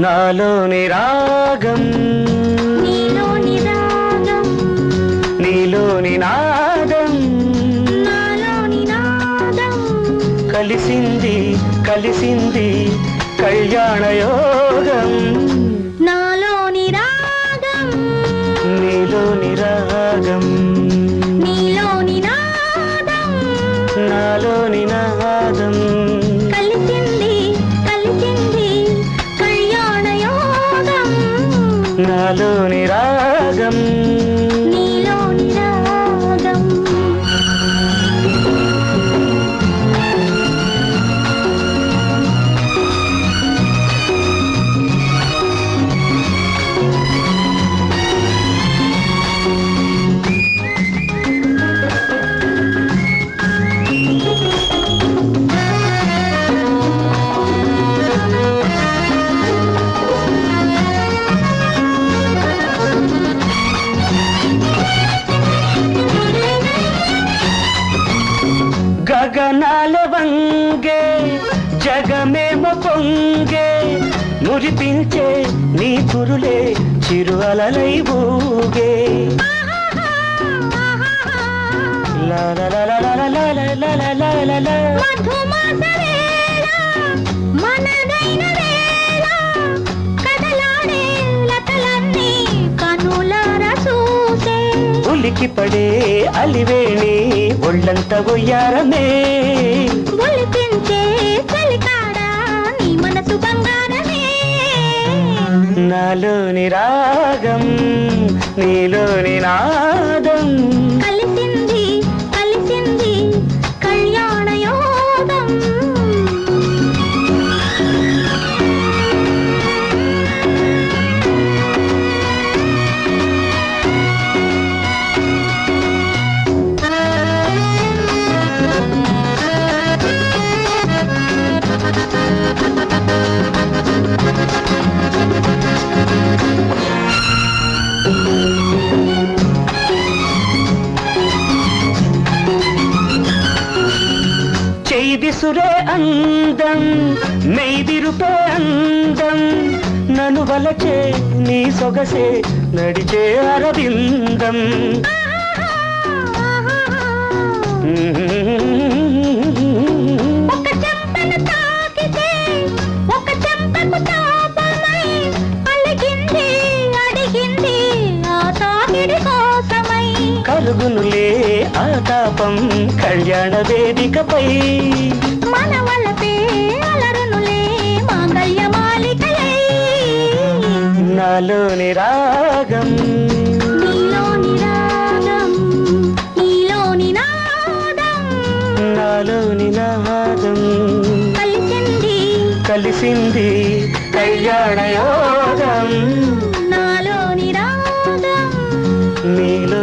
నాలోని రాగం నీలోని రాగం నీలోని నాదం నాలోని నాదం కలిసింది కలిసింది కళ్యాణ యోగం నాలోని రాగం నీలోని రాగం నీలోని నాదం నాలోని నాదం కలిసింది కలిసింది కళ్యాణ యోగం నాలోని రాగం నీలోని రాగం గగనాల వంగే జగమేమో పొంగే మురిపించే నీ కురులే చిరువలలై ఊగే లా లా లా లా లా లా లా లా లా లా లా లా. మధుమాస వేళ మనదైన వేళ కదలాడే లతలన్నీ కనులారా చూసే ఉలికి పడే అలివేణి ఒళ్ళంత ఒయ్యారమే ఒలిపించే చలికాడ నీ మనసు బంగారమే నాలోని రాగం నీలోని నాదం కలిసింది కలిసింది కళ్యాణ యోగం విసురే అందం మెయిదిరుపే అందం నన్ను వలచే నీ సొగసే నడిచే అరవిందం ఒక చెంపను తాకితే ఒక చెంపకు తాపమై అలిగింది అడిగింది ఆ తాకిడి కోసమై కరుగునులే ఆ తాపం కళ్యాణ వేదికపై మన వలపే అలరునులే మాంగళ్య మాలికలై నాలోని రాగం నీలోని రాగం నీలోని నాదం నాలోని నాదం కలిసింది కలిసింది కళ్యాణ యోగం నాలోని రాగం నీలో